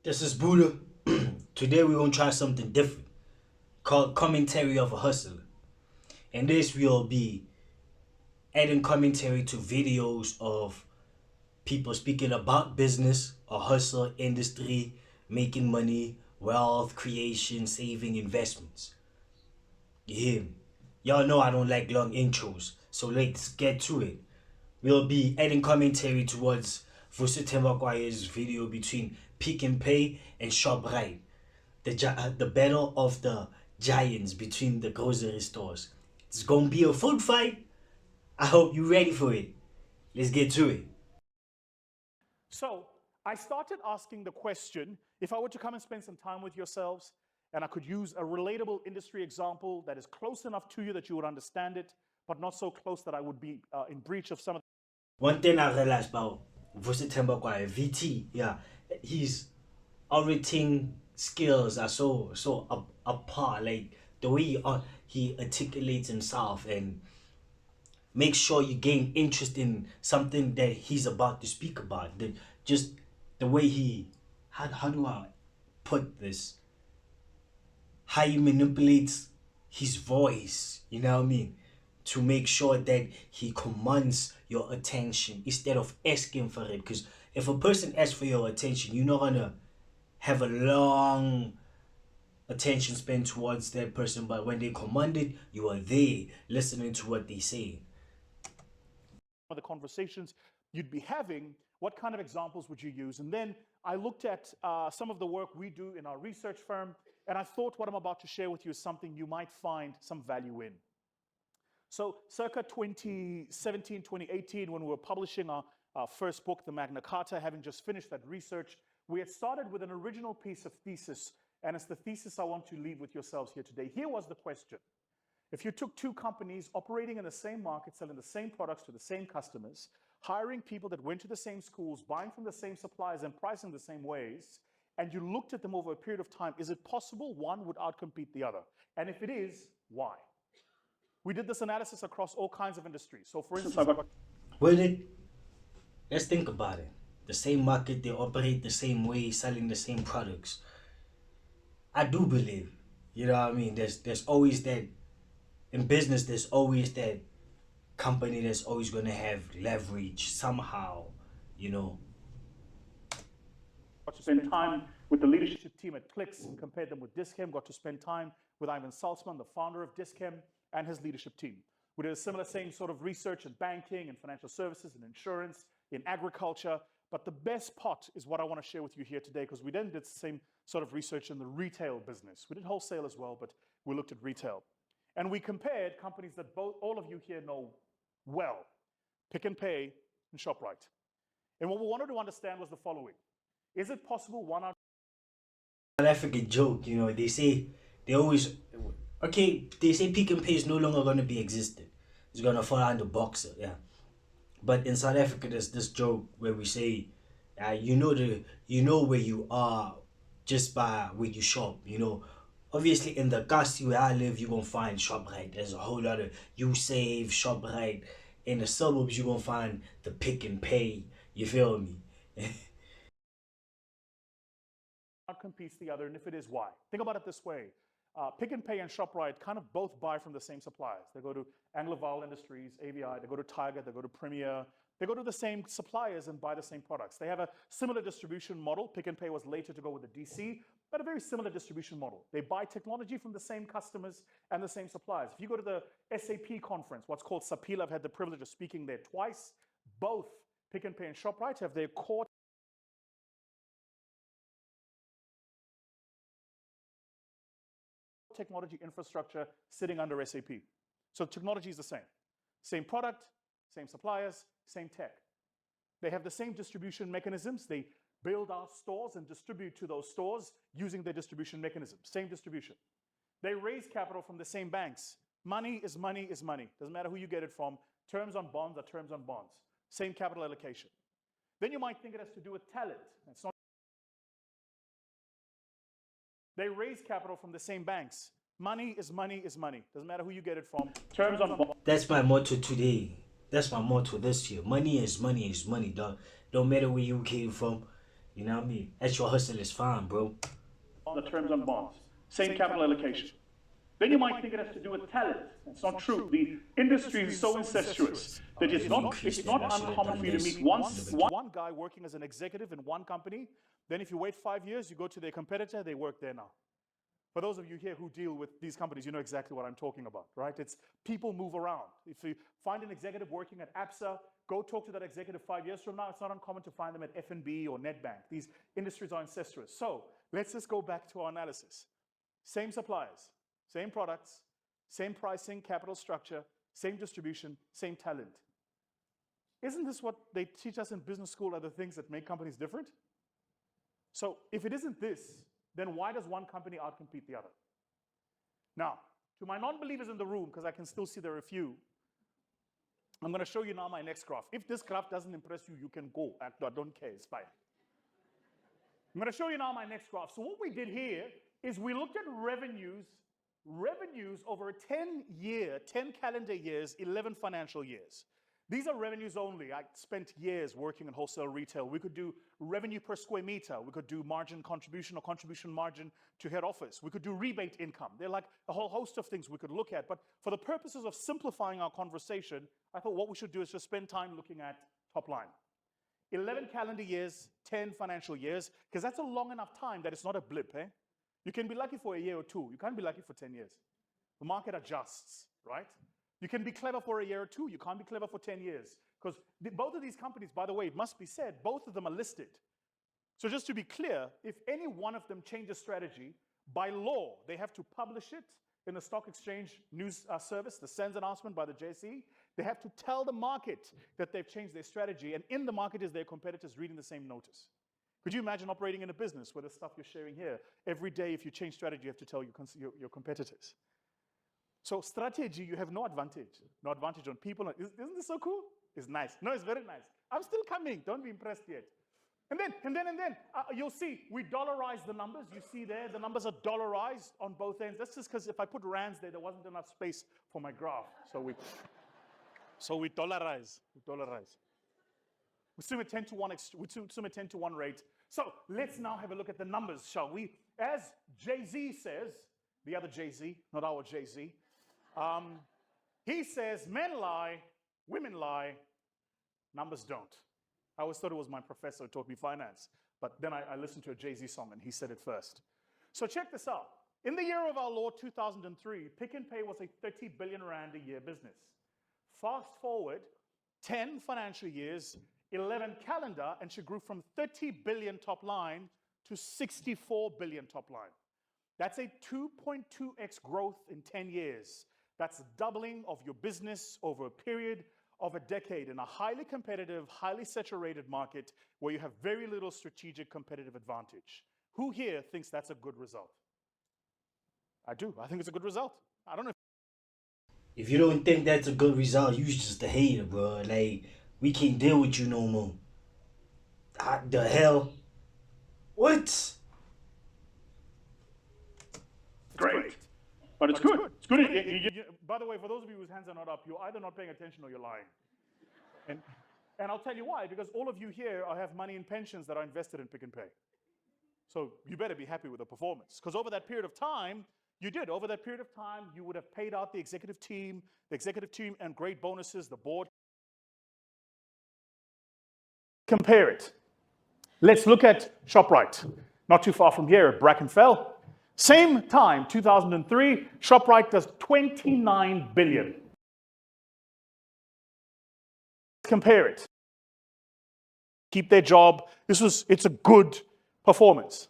This is Buddha. Today we're gonna try something different called commentary of a hustler. And this will be adding commentary to videos of people speaking about business or hustle industry, making money, wealth creation, saving, investments. You hear me? Y'all know I don't like long intros, so let's get to it. We'll be adding commentary towards Vusi thembekwayo's video between Pick and Pay and Shoprite. The battle of the giants between the grocery stores. It's gonna be a food fight. I hope you're ready for it. Let's get to it. So I started asking the question, if I were to come and spend some time with yourselves, and I could use a relatable industry example that is close enough to you that you would understand it, but not so close that I would be in breach of some of One thing I realized about Vusi thembekwayo, VT, yeah, his orating skills are so apart. Like the way he articulates himself and make sure you gain interest in something that he's about to speak about. Just the way he, how do I put this? How he manipulates his voice, you know what I mean? To make sure that he commands your attention instead of asking for it. Because if a person asks for your attention, you're not gonna have a long attention spent towards that person. But when they command it, you are there listening to what they say. the conversations you'd be having. What kind of examples would you use? And then I looked at some of the work we do in our research firm, and I thought what I'm about to share with you is something you might find some value in. So circa 2017, 2018, when we were publishing our first book, The Magna Carta, having just finished that research, we had started with an original piece of thesis, and it's the thesis I want to leave with yourselves here today. Here was the question. If you took two companies operating in the same market, selling the same products to the same customers, hiring people that went to the same schools, buying from the same suppliers, and pricing the same ways, and you looked at them over a period of time, is it possible one would outcompete the other? And if it is, why? We did this analysis across all kinds of industries. So for instance, Well, let's think about it. The same market, they operate the same way, selling the same products. I do believe, you know what I mean? There's always that in business. There's always that company that's always gonna have leverage somehow, you know. got to spend time with the leadership team at Clicks and compared them with Dischem, got to spend time with Ivan Salzman, the founder of Dischem, and his leadership team. We did a similar same sort of research in banking and financial services and insurance, in agriculture. But the best part is what I want to share with you here today, because we then did the same sort of research in the retail business. We did wholesale as well, but we looked at retail. And we compared companies that all of you here know well, Pick and Pay and ShopRite. And what we wanted to understand was the following. Is it possible one out South African joke, you know, they always okay, they say Pick and Pay is no longer gonna be existed. It's gonna fall under Boxer, yeah. But in South Africa there's this joke where we say you know where you are just by where you shop, you know. Obviously in the Kasi where I live you're gonna find ShopRite. There's a whole lot of you save ShopRite. In the suburbs you're gonna find the Pick and Pay. You feel me? competes the other, and if it is, why? Think about it this way. Pick and Pay and ShopRite kind of both buy from the same suppliers. They go to Angloval Industries, AVI, they go to Tiger, they go to Premier. They go to the same suppliers and buy the same products. They have a similar distribution model. Pick and Pay was later to go with the DC, but a very similar distribution model. They buy technology from the same customers and the same suppliers. If you go to the SAP conference, what's called Sapila, I've had the privilege of speaking there twice. Both Pick and Pay and ShopRite have their core technology infrastructure sitting under SAP. So technology is the same. Same product, same suppliers, same tech. They have the same distribution mechanisms. They build out stores and distribute to those stores using their distribution mechanisms. Same distribution. They raise capital from the same banks. Money is money is money. Doesn't matter who you get it from. Terms on bonds are terms on bonds. Same capital allocation. Then you might think it has to do with talent. It's not. They raise capital from the same banks. Money is money is money. Doesn't matter who you get it from. Terms on bonds. That's my motto today. That's my motto this year. Money is money is money, dog. Don't matter where you came from. You know what I mean? Extra hustle is fine, bro. On the terms on bonds, same capital allocation. Then you might think it has to do with talent. That's not true. The industry is so incestuous that it's not uncommon for you to meet one guy working as an executive in one company. Then if you wait 5 years, you go to their competitor, they work there now. For those of you here who deal with these companies, you know exactly what I'm talking about, right? It's people move around. If you find an executive working at ABSA, go talk to that executive 5 years from now. It's not uncommon to find them at F&B or Nedbank. These industries are incestuous. So let's just go back to our analysis. Same suppliers, same products, same pricing, capital structure, same distribution, same talent. Isn't this what they teach us in business school are the things that make companies different? So if it isn't this, then why does one company outcompete the other? Now, to my non-believers in the room, because I can still see there are a few, I'm going to show you now my next graph. If this graph doesn't impress you, you can go. I don't care, it's fine. I'm going to show you now my next graph. So what we did here is we looked at revenues over a 10 calendar years, 11 financial years. These are revenues only. I spent years working in wholesale retail. We could do revenue per square meter. We could do margin contribution or contribution margin to head office. We could do rebate income. They're like a whole host of things we could look at. But for the purposes of simplifying our conversation, I thought what we should do is just spend time looking at top line. 11 calendar years, 10 financial years, because that's a long enough time that it's not a blip, eh? You can be lucky for a year or two. You can't be lucky for 10 years. The market adjusts, right? You can be clever for a year or two. You can't be clever for 10 years. Because both of these companies, by the way, it must be said, both of them are listed. So just to be clear, if any one of them changes strategy, by law, they have to publish it in the stock exchange news service, the SENS announcement by the JSE. They have to tell the market that they've changed their strategy. And in the market is their competitors reading the same notice. Could you imagine operating in a business where the stuff you're sharing here, every day if you change strategy, you have to tell your competitors. So strategy, you have no advantage. No advantage on people. Isn't this so cool? It's nice. No, it's very nice. I'm still coming. Don't be impressed yet. And then you'll see we dollarize the numbers. You see there, the numbers are dollarized on both ends. That's just because if I put rands there wasn't enough space for my graph. So we dollarize. We assume a 10 to 1. We assume a 10 to 1 rate. So let's now have a look at the numbers, shall we? As Jay-Z says, the other Jay-Z, not our Jay-Z. He says, men lie, women lie, numbers don't. I always thought it was my professor who taught me finance, but then I listened to a Jay-Z song and he said it first. So check this out. In the year of our Lord, 2003, Pick n Pay was a 30 billion rand a year business. Fast forward 10 financial years, 11 calendar, and she grew from 30 billion top line to 64 billion top line. That's a 2.2x growth in 10 years. That's a doubling of your business over a period of a decade in a highly competitive, highly saturated market where you have very little strategic competitive advantage. Who here thinks that's a good result? I do. I think it's a good result. I don't know. If you don't think that's a good result, you just a hater, bro. Like, we can't deal with you no more. What the hell? What? Great. But it's good. It's good. By the way, for those of you whose hands are not up, you're either not paying attention or you're lying. And I'll tell you why, because all of you here have money in pensions that are invested in Pick n Pay. So you better be happy with the performance. Because over that period of time, you did. Over that period of time, you would have paid out the executive team and great bonuses, the board. Compare it. Let's look at ShopRite. Not too far from here at Brackenfell. Same time, 2003, ShopRite does 29 billion. Compare it. Keep their job. It's a good performance.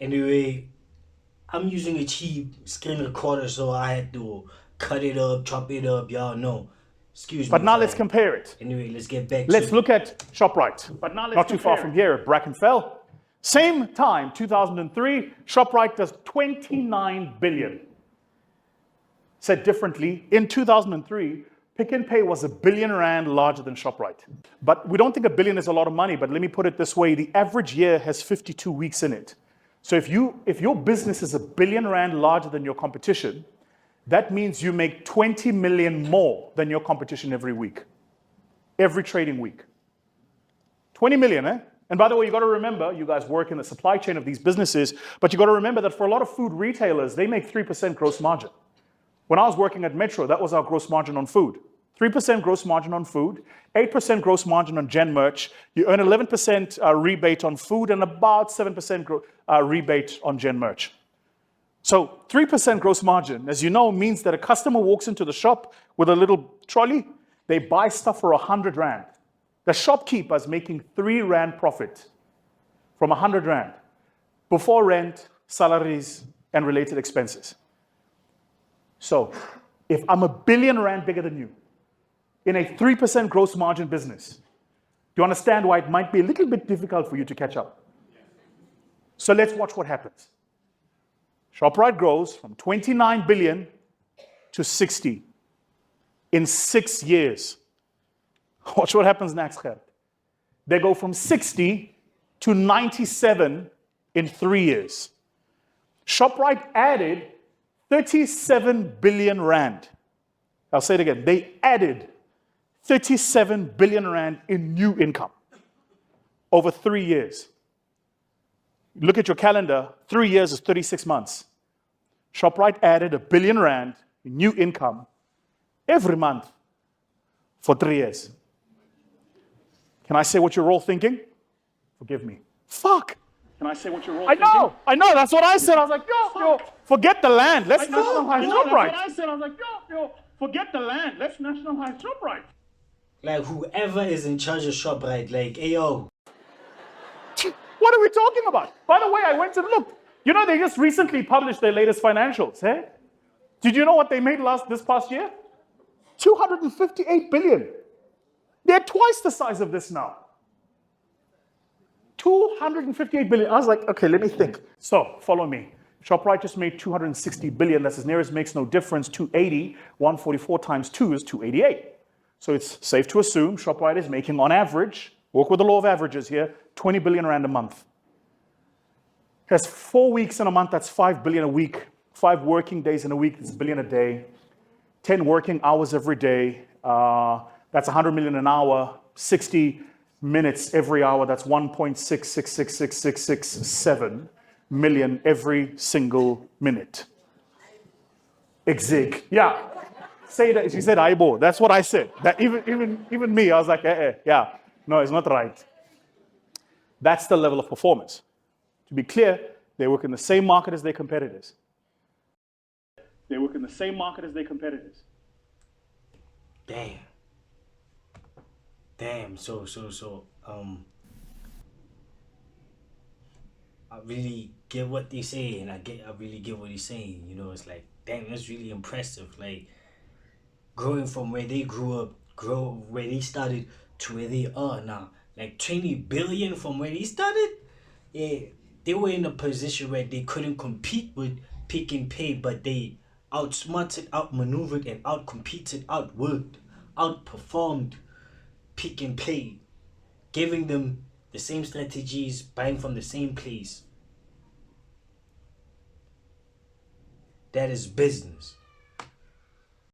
Anyway, I'm using a cheap screen recorder, so I had to cut it up, chop it up, y'all know. Excuse me. But now let's compare it. Anyway, let's get back to Let's look at ShopRite. But now not too far from here at Brackenfell. Same time, 2003, ShopRite does 29 billion. Said differently, in 2003, Pick n Pay was R1 billion larger than ShopRite. But we don't think $1 billion is a lot of money, but let me put it this way, the average year has 52 weeks in it. So if your business is R1 billion larger than your competition, that means you make 20 million more than your competition every week. every trading week. 20 million, eh? And by the way, you got to remember, you guys work in the supply chain of these businesses, but you got to remember that for a lot of food retailers, they make 3% gross margin. When I was working at Metro, that was our gross margin on food. 3% gross margin on food, 8% gross margin on gen merch. You earn 11% rebate on food and about 7% rebate on gen merch. So 3% gross margin, as you know, means that a customer walks into the shop with a little trolley, they buy stuff for 100 Rand. The shopkeeper is making 3 Rand profit from 100 Rand before rent, salaries, and related expenses. So if I'm R1 billion bigger than you in a 3% gross margin business, do you understand why it might be a little bit difficult for you to catch up? So let's watch what happens. Shoprite grows from 29 billion to 60 in 6 years. Watch what happens next, Gert. They go from 60 to 97 in 3 years. Shoprite added 37 billion Rand. I'll say it again. They added 37 billion Rand in new income over 3 years. Look at your calendar, 3 years is 36 months. Shoprite added R1 billion in new income every month for 3 years. Can I say what you're all thinking? Forgive me. Fuck. Can I say what you're all thinking? I know, that's what I said. I was like, yo, forget the land. Let's nationalize Shoprite. That's what I said. I was like, yo, forget the land. Let's nationalize Shoprite. Like, whoever is in charge of ShopRite, like, hey, yo. What are we talking about? By the way, I went to look. You know, they just recently published their latest financials, eh? Did you know what they made this past year? 258 billion. They're twice the size of this now. 258 billion. I was like, okay, let me think. So, follow me. Shoprite just made 260 billion. That's as near as makes no difference. 280, 144 times 2 is 288. So it's safe to assume Shoprite is making, on average, work with the law of averages here, 20 billion Rand a month. Has 4 weeks in a month, that's 5 billion a week. 5 working days in a week, that's $1 billion a day. 10 working hours every day, that's 100 million an hour. 60 minutes every hour, that's 1.666667 million every single minute. Exig. Yeah. Say that. She said Aibo. That's what I said. That even me, I was like, yeah. No, it's not right. That's the level of performance. To be clear, they work in the same market as their competitors. Damn. So, I really get what they say, and I really get what he's saying. You know, it's like, damn, that's really impressive. Like, growing from where they grew up, where they started to where they are now. Like 20 billion from where they started. Yeah, they were in a position where they couldn't compete with Pick and Pay, but they outsmarted, outmaneuvered, and outcompeted, outworked, outperformed Pick and Pay, giving them the same strategies, buying from the same place. That is business.